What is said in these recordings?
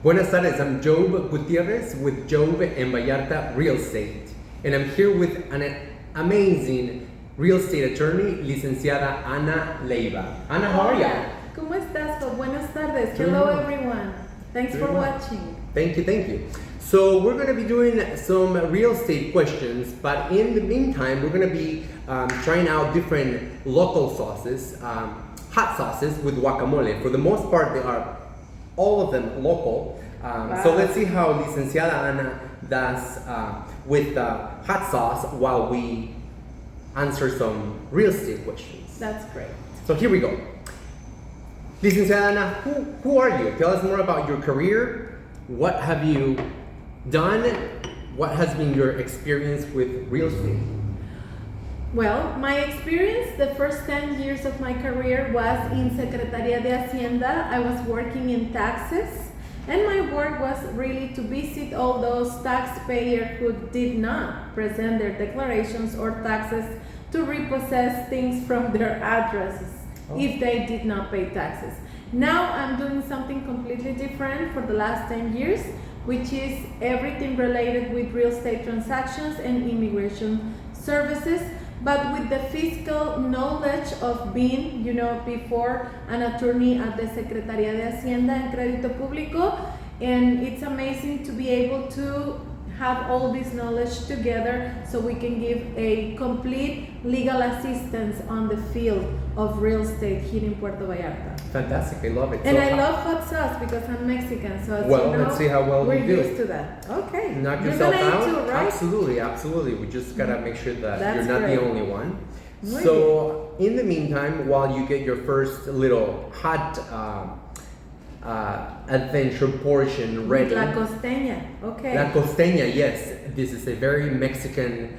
Buenas tardes, I'm JOB Gutierrez with JOB and Vallarta Real Estate. And I'm here with an amazing real estate attorney, licenciada Ana Leyva. Ana, how are you? ¿Cómo estás? Buenas tardes. Hello everyone. Thanks for watching. Thank you. So we're going to be doing some real estate questions, but in the meantime, we're going to be trying out different local sauces, hot sauces with guacamole. For the most part, they are all of them local. Wow. So let's see how licenciada Ana does with hot sauce while we answer some real estate questions. That's great. So here we go. Licenciada Ana, who are you? Tell us more about your career. What have you done? What has been your experience with real estate? Well, my experience, the first 10 years of my career was in Secretaría de Hacienda. I was working in taxes, and my work was really to visit all those taxpayers who did not present their declarations or taxes to repossess things from their addresses if they did not pay taxes. Now I'm doing something completely different for the last 10 years, which is everything related with real estate transactions and immigration services, but with the fiscal knowledge of being, before an attorney at the Secretaría de Hacienda and Crédito Público. And it's amazing to be able to have all this knowledge together so we can give a complete legal assistance on the field of real estate here in Puerto Vallarta. Fantastic, I love it. And I love hot sauce because I'm Mexican, so let's see how well we're you do. used to that. Okay. Knock You're yourself gonna out. eat too, right? Absolutely. We just gotta make sure that That's you're not great. the only one. Muy So, in the meantime, while you get your first little hot adventure portion ready. La costeña, okay. La costeña, yes. This is a very Mexican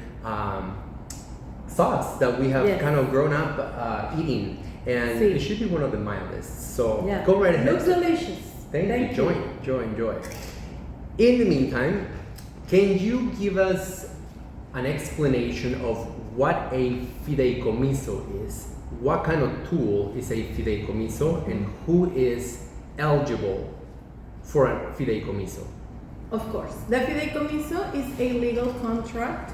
sauce that we have kind of grown up eating, and it should be one of the mildest. So go right ahead. Looks delicious. Thank you. Enjoy. In the meantime, can you give us an explanation of what a fideicomiso is? What kind of tool is a fideicomiso, and who is eligible for a fideicomiso? Of course. The fideicomiso is a legal contract.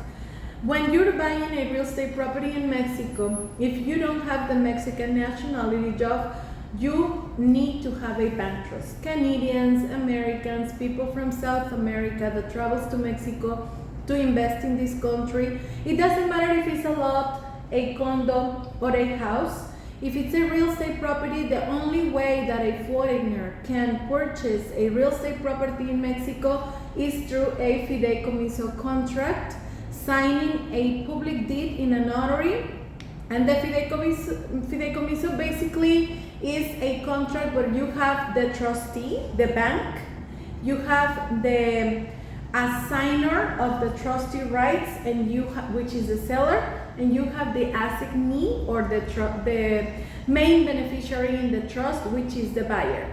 When you're buying a real estate property in Mexico, if you don't have the Mexican nationality, job, you need to have a bank trust. Canadians, Americans, people from South America that travels to Mexico to invest in this country. It doesn't matter if it's a lot, a condo, or a house. If it's a real estate property, the only way that a foreigner can purchase a real estate property in Mexico is through a fideicomiso contract, signing a public deed in a notary. And the fideicomiso basically is a contract where you have the trustee, the bank, you have the assigner of the trustee rights, and which is the seller, and you have the assignee or the main beneficiary in the trust, which is the buyer.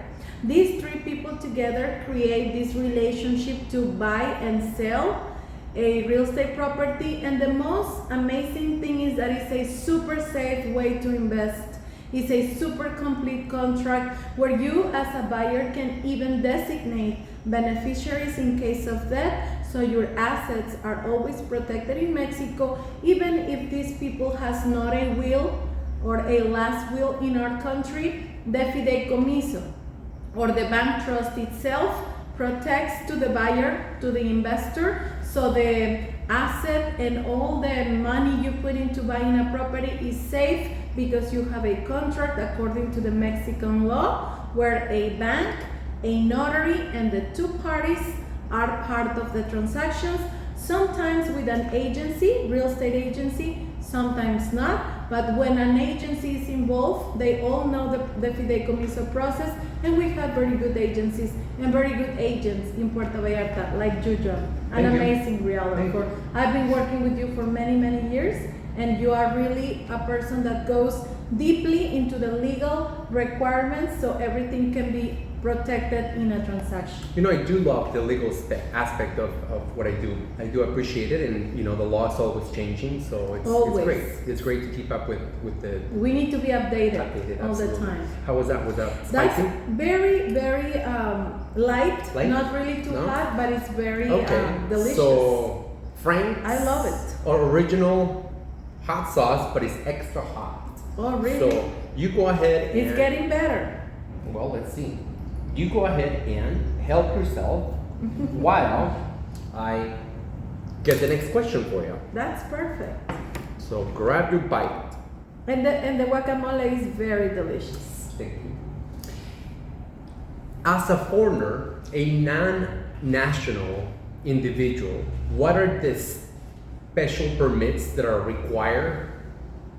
These three people together create this relationship to buy and sell a real estate property, and the most amazing thing is that it's a super safe way to invest. It's a super complete contract where you as a buyer can even designate beneficiaries in case of death, so your assets are always protected in Mexico, even if these people has not a will or a last will in our country. The fideicomiso or the bank trust itself protects to the buyer, to the investor, so the asset and all the money you put into buying a property is safe because you have a contract according to the Mexican law where a bank, a notary, and the two parties are part of the transactions, sometimes with an agency, real estate agency, sometimes not, but when an agency is involved, they all know the fideicomiso process, and we have very good agencies and very good agents in Puerto Vallarta, like you, John, an amazing realtor. I've been working with you for many years, and you are really a person that goes deeply into the legal requirements so everything can be protected in a transaction. You know, I do love the legal aspect of what I do. I do appreciate it, and you know, the law is always changing, so it's great. It's great to keep up with the. We need to be updated all absolutely. the time. How was that? Was that spicy? That's very, very light, not really too hot, but it's very delicious. So, Frank's, I love it. Original hot sauce, but it's extra hot. Oh, really? So you go ahead. It's getting better. Well, let's see. You go ahead and help yourself while I get the next question for you. That's perfect. So grab your bite. And the guacamole is very delicious. Thank you. As a foreigner, a non-national individual, what are the special permits that are required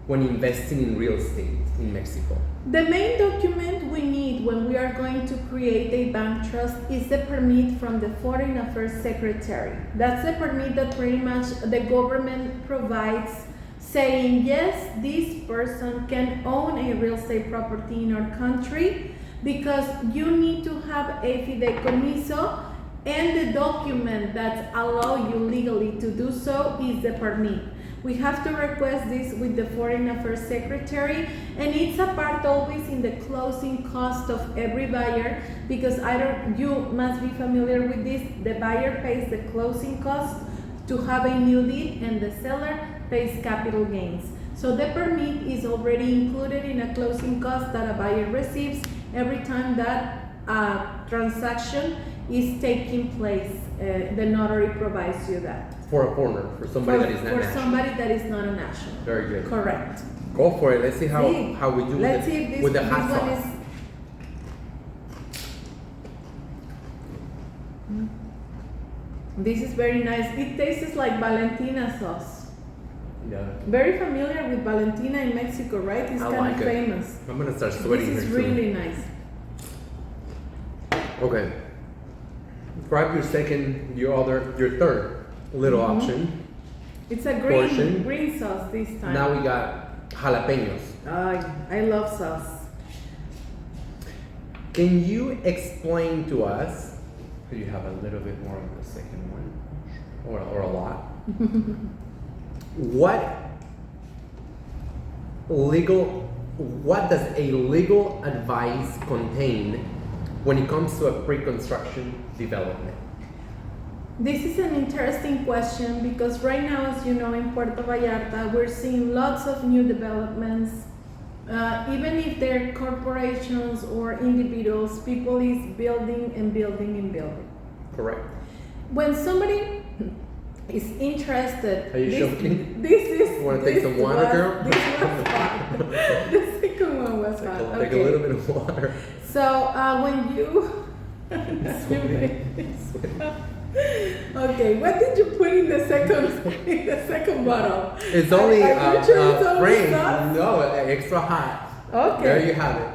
when investing in real estate in Mexico? The main document we need when we are going to create a bank trust is the permit from the Foreign Affairs Secretary. That's the permit that pretty much the government provides, saying yes, this person can own a real estate property in our country, because you need to have a fideicomiso, and the document that allows you legally to do so is the permit. We have to request this with the Foreign Affairs Secretary, and it's a part always in the closing cost of every buyer, because you must be familiar with this. The buyer pays the closing cost to have a new deed, and the seller pays capital gains. So the permit is already included in a closing cost that a buyer receives every time that transaction is taking place. The notary provides you that. For a foreigner, for somebody that is not national. For somebody that is not a national. Very good. Correct. Go for it. Let's see how we do with the hot sauce. This is very nice. It tastes like Valentina sauce. Yeah. Very familiar with Valentina in Mexico, right? It's kind of famous. I'm gonna start sweating here. This is really nice. Okay. Grab your third little option. It's a green sauce this time. Now we got jalapenos. I love sauce. Can you explain to us? Do you have a little bit more of the second one, or a lot? What does a legal advice contain when it comes to a pre-construction development? This is an interesting question, because right now, as you know, in Puerto Vallarta, we're seeing lots of new developments. Even if they're corporations or individuals, people is building and building and building. Correct. When somebody is interested... Are you joking? You want to take some water, girl? This was hot. The second one was hot. Take a little bit of water. So when you... Okay, what did you put in the second bottle? It's only framed. No, extra hot. Okay. There you have it.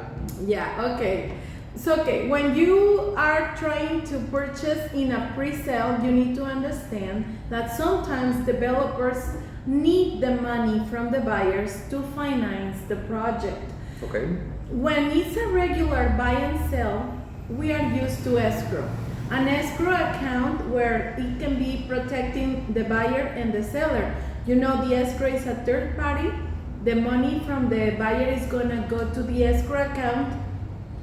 Yeah, okay. So when you are trying to purchase in a pre-sale, you need to understand that sometimes developers need the money from the buyers to finance the project. Okay. When it's a regular buy and sell, we are used to escrow. An escrow account where it can be protecting the buyer and the seller. You know, the escrow is a third party. The money from the buyer is gonna go to the escrow account,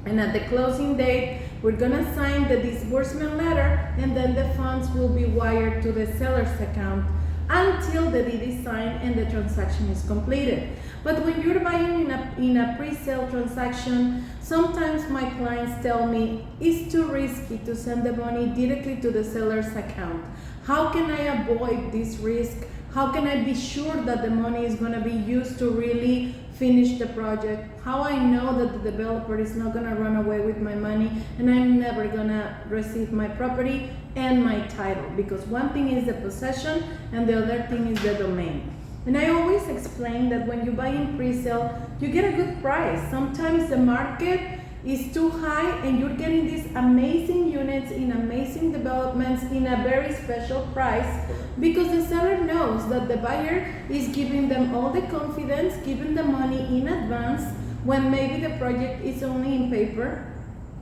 and at the closing date, we're gonna sign the disbursement letter, and then the funds will be wired to the seller's account until the deed is signed and the transaction is completed. But when you're buying in a pre-sale transaction, sometimes my clients tell me it's too risky to send the money directly to the seller's account. How can I avoid this risk? How can I be sure that the money is going to be used to really finish the project? How I know that the developer is not going to run away with my money and I'm never going to receive my property and my title? Because one thing is the possession and the other thing is the domain. And I always explain that when you buy in pre-sale, you get a good price. Sometimes the market is too high and you're getting these amazing units in amazing developments in a very special price, because the seller knows that the buyer is giving them all the confidence, giving the money in advance, when maybe the project is only in paper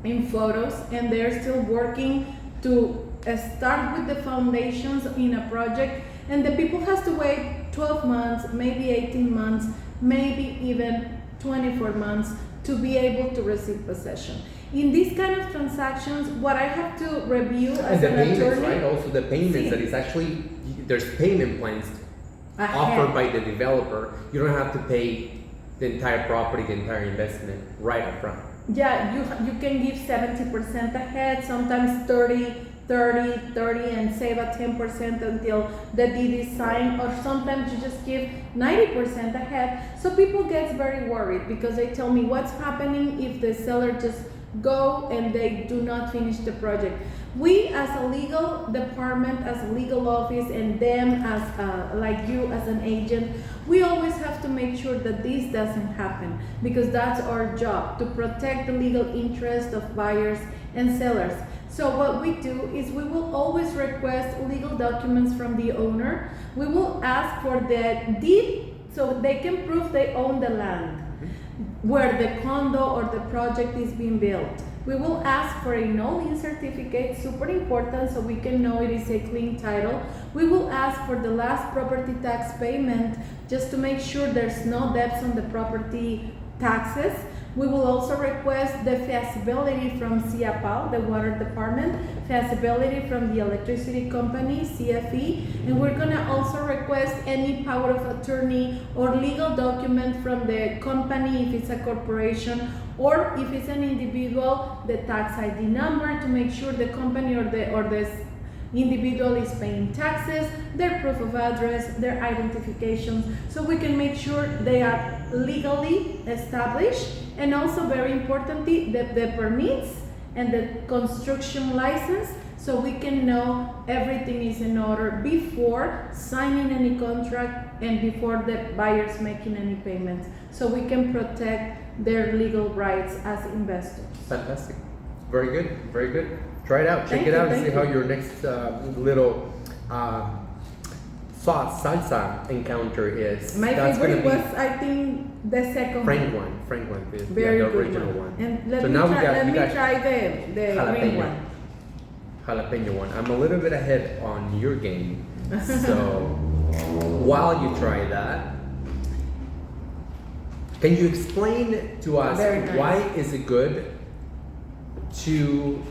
in photos, and they're still working to start with the foundations in a project, and the people has to wait 12 months, maybe 18 months, maybe even 24 months to be able to receive possession. In these kind of transactions, what I have to review as an payments, attorney, right? Also the payments, that is actually, there's payment plans offered by the developer. You don't have to pay the entire property, the entire investment right up front. yeah, you can give 70% ahead, sometimes 30, and save a 10% until the deed is signed, or sometimes you just give 90% ahead. So people get very worried because they tell me what's happening if the seller just go and they do not finish the project. We as a legal department, as a legal office, and them as like you as an agent, we always have to make sure that this doesn't happen, because that's our job, to protect the legal interest of buyers and sellers. So what we do is we will always request legal documents from the owner. We will ask for the deed so they can prove they own the land where the condo or the project is being built. We will ask for a no-lien certificate, super important, so we can know it is a clean title. We will ask for the last property tax payment, just to make sure there's no debts on the property taxes. We will also request the feasibility from CIAPAL, the water department, feasibility from the electricity company, CFE, and we're gonna also request any power of attorney or legal document from the company if it's a corporation, or if it's an individual, the tax ID number to make sure the company or the individual is paying taxes, their proof of address, their identifications, so we can make sure they are legally established, and also very importantly, the permits and the construction license, so we can know everything is in order before signing any contract and before the buyers making any payments, so we can protect their legal rights as investors. Fantastic. Very good. Very good. Try it out. Check it out and see how your next little salsa encounter is. My favorite was, I think, the second Frank one. one. Frank one. Very the good original one. And let So me now we try, got- let we me got try the green one. Jalapeno one. I'm a little bit ahead on your game. So while you try that, can you explain to us Very nice. why is it good to,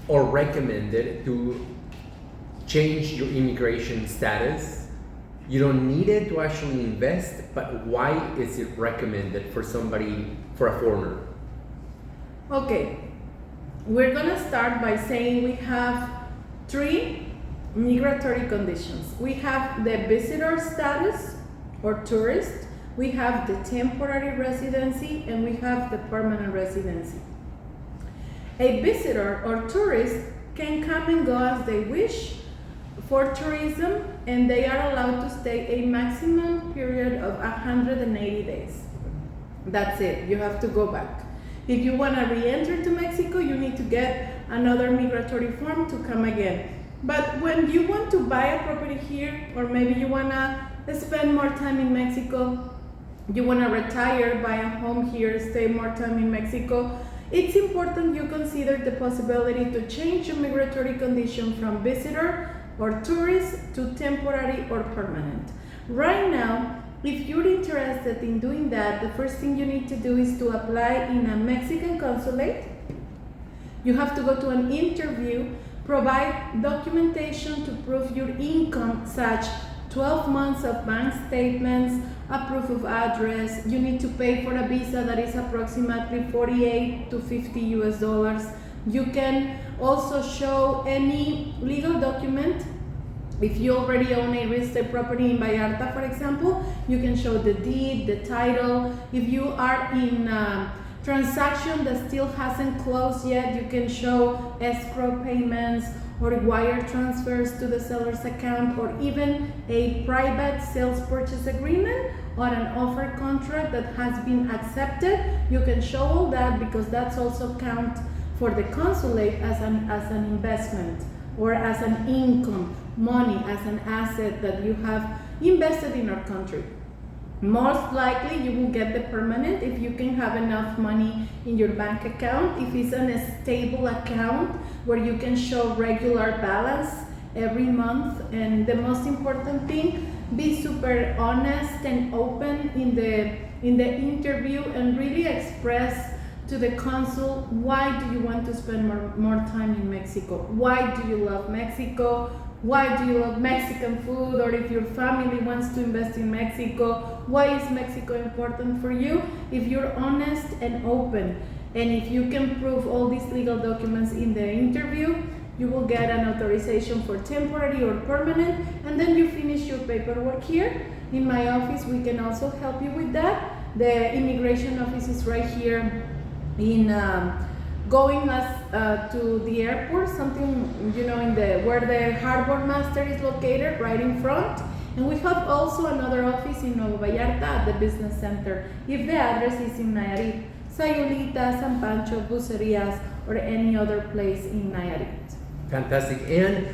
or recommended to, change your immigration status? You don't need it to actually invest, but why is it recommended for somebody, for a foreigner? Okay, we're gonna start by saying we have 3 migratory conditions. We have the visitor status or tourist, we have the temporary residency, and we have the permanent residency. A visitor or tourist can come and go as they wish for tourism, and they are allowed to stay a maximum period of 180 days. That's it, you have to go back. If you want to re-enter to Mexico, you need to get another migratory form to come again. But when you want to buy a property here, or maybe you want to spend more time in Mexico, you want to retire, buy a home here, stay more time in Mexico, it's important you consider the possibility to change your migratory condition from visitor or tourist to temporary or permanent. Right now, if you're interested in doing that, the first thing you need to do is to apply in a Mexican consulate. You have to go to an interview, provide documentation to prove your income, such 12 months of bank statements, a proof of address. You need to pay for a visa that is approximately 48 to 50 US dollars. You can also show any legal document. If you already own a real estate property in Vallarta, for example, you can show the deed, the title. If you are in a transaction that still hasn't closed yet, you can show escrow payments or wire transfers to the seller's account, or even a private sales purchase agreement or an offer contract that has been accepted. You can show all that, because that's also count for the consulate as an investment or as an income, money, as an asset that you have invested in our country. Most likely you will get the permanent if you can have enough money in your bank account, if it's a stable account where you can show regular balance every month. And the most important thing, be super honest and open in the interview, and really express to the consul why do you want to spend more time in Mexico, why do you love Mexico, why do you love Mexican food, or if your family wants to invest in Mexico, why is Mexico important for you? If you're honest and open, and if you can prove all these legal documents in the interview, you will get an authorization for temporary or permanent, and then you finish your paperwork here. In my office, we can also help you with that. The immigration office is right here in going to the airport, something, in where the harbor master is located, right in front. And we have also another office in Nuevo Vallarta at the business center, if the address is in Nayarit, Sayulita, San Pancho, Bucerias, or any other place in Nayarit. Fantastic. And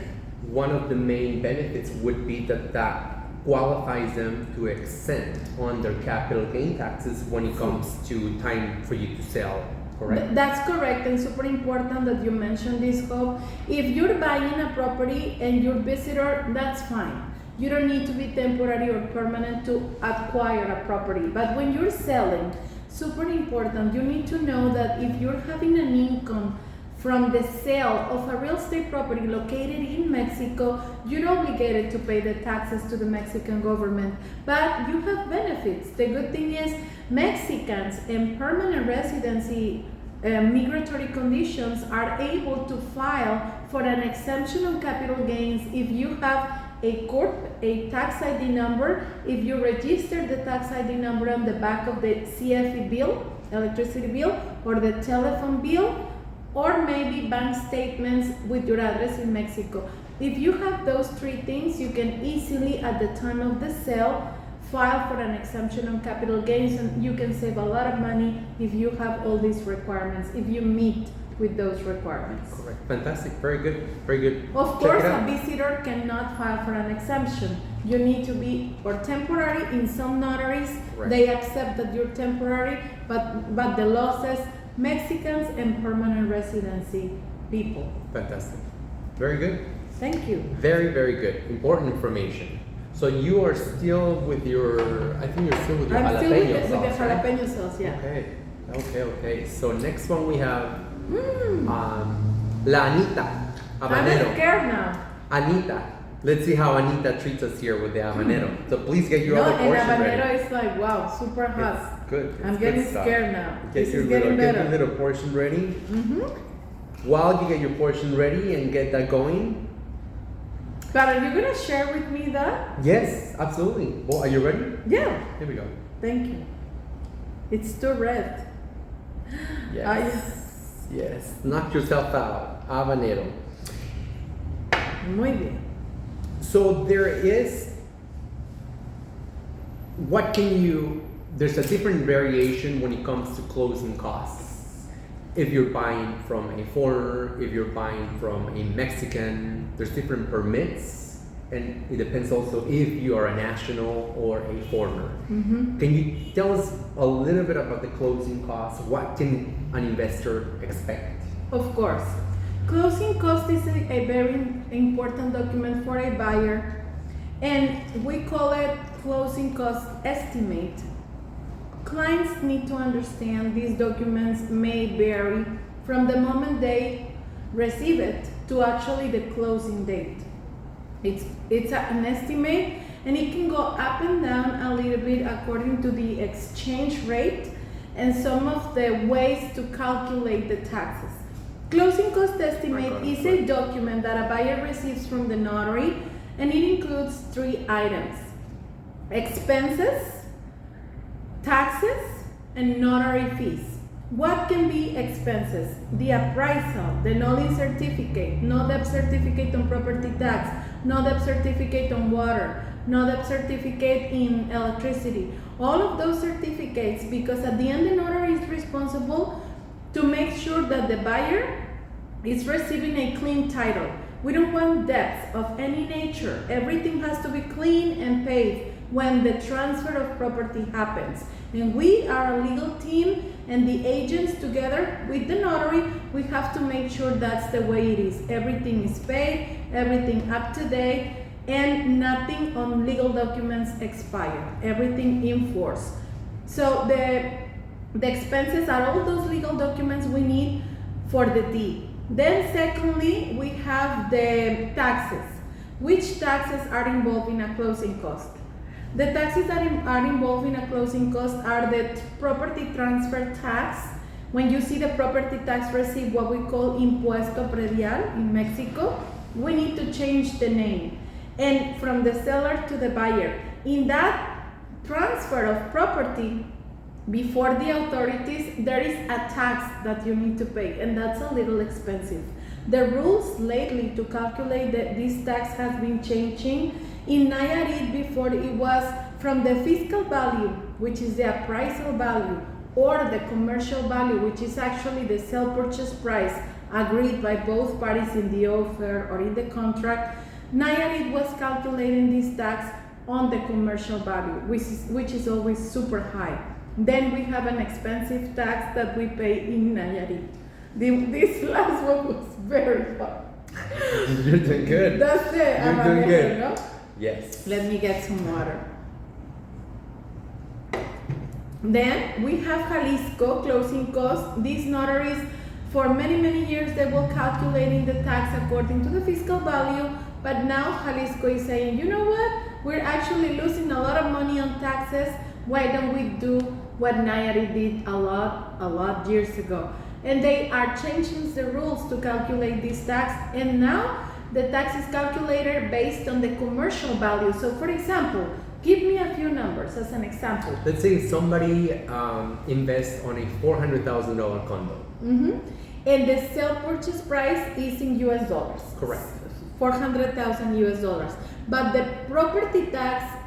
one of the main benefits would be that qualifies them to exempt on their capital gain taxes when it comes to time for you to sell, correct? That's correct, and super important that you mentioned this, Hope. If you're buying a property and you're a visitor, that's fine. You don't need to be temporary or permanent to acquire a property. But when you're selling, super important, you need to know that if you're having an income from the sale of a real estate property located in Mexico, you're obligated to pay the taxes to the Mexican government, but you have benefits. The good thing is Mexicans in permanent residency migratory conditions are able to file for an exemption on capital gains if you have a corp, a tax ID number, if you register the tax ID number on the back of the CFE bill, electricity bill, or the telephone bill, or maybe bank statements with your address in Mexico. If you have those three things, you can easily, at the time of the sale, file for an exemption on capital gains, and you can save a lot of money if you have all these requirements, if you meet with those requirements. Correct. Fantastic. Very good. Very good. Of course, a visitor cannot file for an exemption. You need to be temporary. In some notaries, Correct. They accept that you're temporary, but the law says Mexicans and permanent residency people. Fantastic. Very good. Thank you. Very, very good. Important information. So you are still with your, I think you're still with your I'm still jalapeno with sauce, the right? jalapeno sauce, yeah. Okay. So next one we have La Anita, habanero. I'm scared now. Anita. Let's see how Anita treats us here with the habanero. So please get your other and portion habanero ready. is like, wow, super hot. It's good. It's I'm good getting stuff. scared now. Get This your is getting get better. your little portion ready. While you get your portion ready and get that going. But are you gonna share with me that? Yes, absolutely. Well, are you ready? Yeah. Here we go. Thank you. It's too red. Yes. Knock yourself out. Habanero. Muy bien. So there's a different variation when it comes to closing costs. If you're buying from a foreigner, if you're buying from a Mexican, there's different permits, and it depends also if you are a national or a foreigner. Can you tell us a little bit about the closing costs? What can an investor expect? Of course. Closing cost is a very important document for a buyer, and we call it closing cost estimate. Clients need to understand these documents may vary from the moment they receive it to actually the closing date. It's an estimate, and it can go up and down a little bit according to the exchange rate and some of the ways to calculate the taxes. Closing cost estimate is a document that a buyer receives from the notary, and it includes 3 items: expenses, taxes, and notary fees. What can be expenses? The appraisal, the no-lien certificate, no debt certificate on property tax, no debt certificate on water, no debt certificate in electricity. All of those certificates, because at the end the notary is responsible to make sure that the buyer is receiving a clean title. We don't want debts of any nature. Everything has to be clean and paid when the transfer of property happens. And we are a legal team, and the agents together with the notary, we have to make sure that's the way it is. Everything is paid, everything up to date, and nothing on legal documents expire. Everything in force. So the expenses are all those legal documents we need for the deed. Then secondly, we have the taxes. Which taxes are involved in a closing cost? The taxes that are involved in a closing cost are the property transfer tax. When you see the property tax receipt, what we call impuesto predial in Mexico, we need to change the name. And from the seller to the buyer. In that transfer of property, before the authorities, there is a tax that you need to pay, and that's a little expensive. The rules lately to calculate this tax has been changing. In Nayarit, before it was from the fiscal value, which is the appraisal value, or the commercial value, which is actually the sale purchase price agreed by both parties in the offer or in the contract. Nayarit was calculating this tax on the commercial value, which is always super high. Then we have an expensive tax that we pay in Nayarit. This last one was very hard. You're doing good. That's the You're doing good. no? Yes. Let me get some water. Then we have Jalisco closing costs. These notaries, for many years, they were calculating the tax according to the fiscal value, but now Jalisco is saying, you know what? We're actually losing a lot of money on taxes. Why don't we do what Nayarit did a lot years ago? And they are changing the rules to calculate this tax, and now the tax is calculated based on the commercial value. So for example, give me a few numbers as an example. Let's say somebody invests on a $400,000 condo. Mm-hmm. And the sale purchase price is in US dollars. Correct. 400,000 US dollars. But the property tax,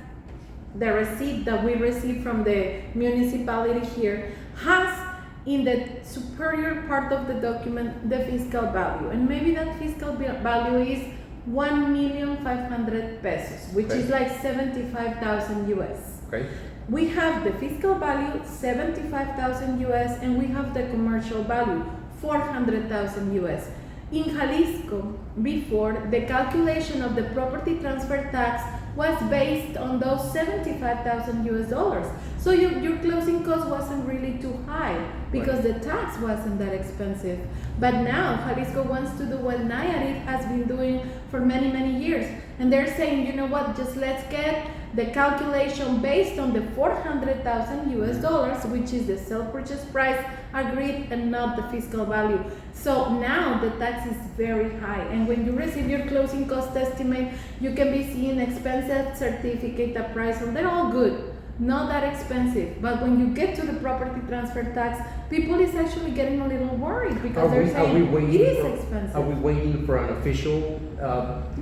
the receipt that we receive from the municipality here, has in the superior part of the document the fiscal value, and maybe that fiscal value is 1,500,000 pesos, which is like 75,000 US. Okay. We have the fiscal value 75,000 US, and we have the commercial value 400,000 US. In Jalisco, before, the calculation of the property transfer tax was based on those 75,000 US dollars. So your closing cost wasn't really too high because the tax wasn't that expensive. But now Jalisco wants to do what Nayarit has been doing for many years. And they're saying, you know what, just let's get the calculation based on the 400,000 US dollars, which is the sale purchase price agreed and not the fiscal value. So now the tax is very high. And when you receive your closing cost estimate, you can be seeing expensive certificate appraisal. They're all good. Not that expensive, but when you get to the property transfer tax, people is actually getting a little worried because they're saying it is expensive. Are we waiting for an official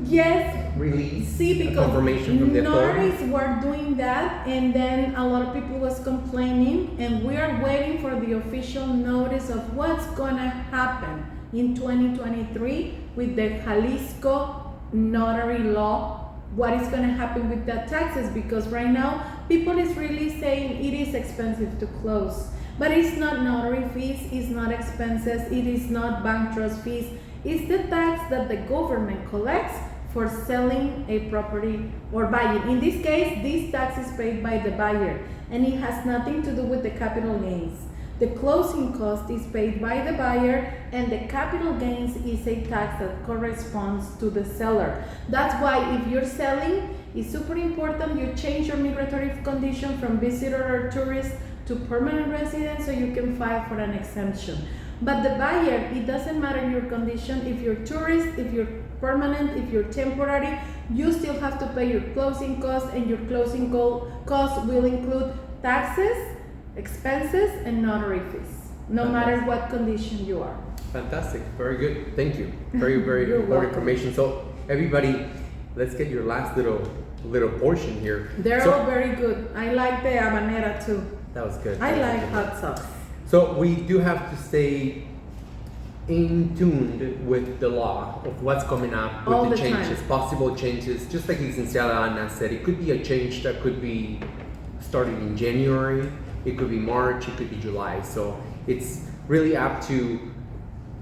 yes, release? see, because confirmation from the authorities? notaries were doing that, and then a lot of people was complaining, and we are waiting for the official notice of what's gonna happen in 2023 with the Jalisco notary law. What is going to happen with the taxes, because right now people is really saying it is expensive to close, but it's not notary fees, it's not expenses, it is not bank trust fees, it's the tax that the government collects for selling a property or buying. In this case, this tax is paid by the buyer, and it has nothing to do with the capital gains. The closing cost is paid by the buyer, and the capital gains is a tax that corresponds to the seller. That's why if you're selling, it's super important you change your migratory condition from visitor or tourist to permanent resident so you can file for an exemption. But the buyer, it doesn't matter your condition. If you're tourist, if you're permanent, if you're temporary, you still have to pay your closing costs, and your closing costs will include taxes, expenses, and notary fees, no matter what condition you are. Fantastic. Very good. Thank you. Very important welcome. information. So everybody, let's get your last little portion here. They're all very good. I like the habanera too. That was good. I like hot sauce. So we do have to stay in tune with the law of what's coming up with All the the changes, time. possible changes. Just like Licenciada Ana said, it could be a change that could be started in January, it could be March, it could be July. So it's really up to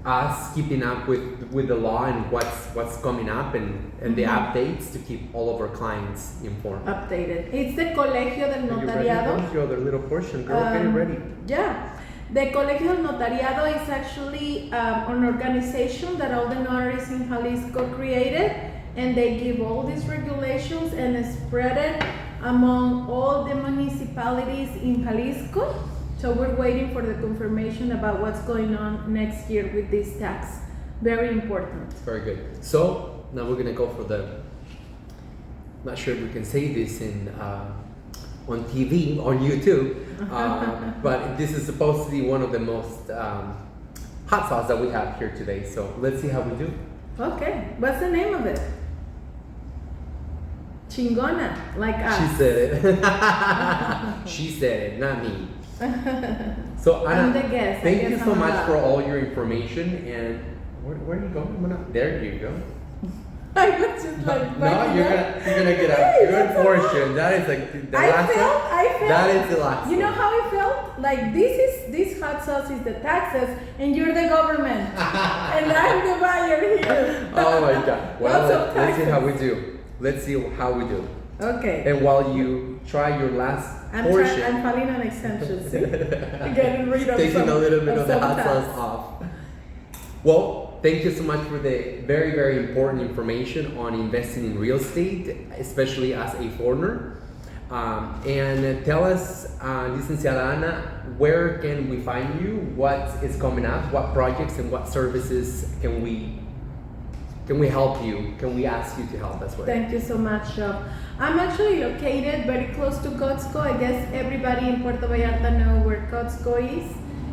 us keeping up with the law and what's coming up and the updates to keep all of our clients informed. Updated. It's the Colegio del Are you ready? Notariado. Where's your other little portion, girl? Get it ready. Yeah. The Colegio del Notariado is actually an organization that all the notaries in Jalisco created, and they give all these regulations and spread it among all the municipalities in Jalisco. So we're waiting for the confirmation about what's going on next year with this tax. Very important. Very good. So now we're gonna go for not sure if we can say this on TV, on YouTube, but this is supposed to be one of the most hot sauce that we have here today. So let's see how we do. Okay. What's the name of it? Chingona, like us. She said it. She said it, not me. So I'm Ana, the guest. thank you so much for all your information. And where are you going? There you go. I was just like, No, you're gonna get a good portion. That is like the last one. I felt. That is the last You know one. how I felt? Like this hot sauce is the taxes, and you're the government, and I'm the buyer here. Oh my God. Well, Lots of let's see how we taxes. do. Let's see how we do. Okay. And while you try your last I'm portion, filing an exemption. See, getting rid of taking a little bit of the some hot tax. sauce off. Well, thank you so much for the very, very important information on investing in real estate, especially as a foreigner. And tell us, Licenciada Ana, where can we find you? What is coming up? What projects and what services can we help you? Can we ask you to help us with? Thank you so much, JOB. I'm actually located very close to Costco. I guess everybody in Puerto Vallarta know where Costco is.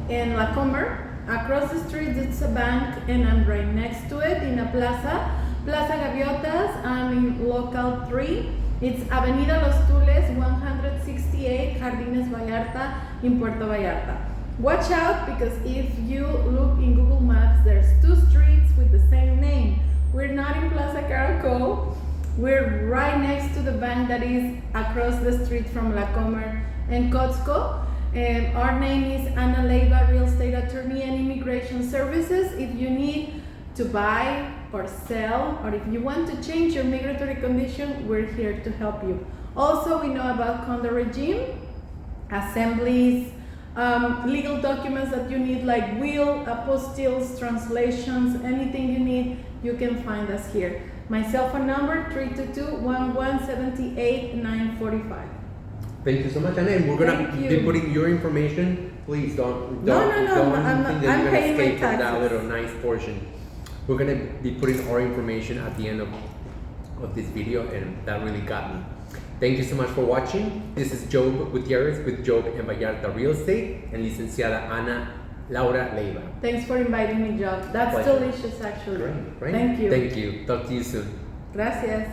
In La Comer. Across the street, it's a bank, and I'm right next to it in a plaza. Plaza Gaviotas. I'm in local 3. It's Avenida Los Tules, 168, Jardines Vallarta in Puerto Vallarta. Watch out, because if you look in Google Maps, there's 2 streets with the same name. We're not in Plaza Caracol. We're right next to the bank that is across the street from La Comer and Costco. Our name is Ana Leyva, Real Estate Attorney and Immigration Services. If you need to buy or sell, or if you want to change your migratory condition, we're here to help you. Also, we know about condo regime, assemblies, legal documents that you need, like will, apostilles, translations, anything you need, you can find us here. My cell phone number, 322-1178-945. Thank you so much, Ana. And we're gonna Thank be you. putting your information. Please don't No, think I'm that not- you're I'm gonna paying my escape from that taxes. little nice portion. We're gonna be putting our information at the end of this video, and that really got me. Thank you so much for watching. This is JOB Gutierrez with JOB Vallarta Real Estate and Licenciada Ana Leyva. Thanks for inviting me, JOB. That's Pleasure. delicious, actually. Great, right? Thank you. Thank you. Talk to you soon. Gracias.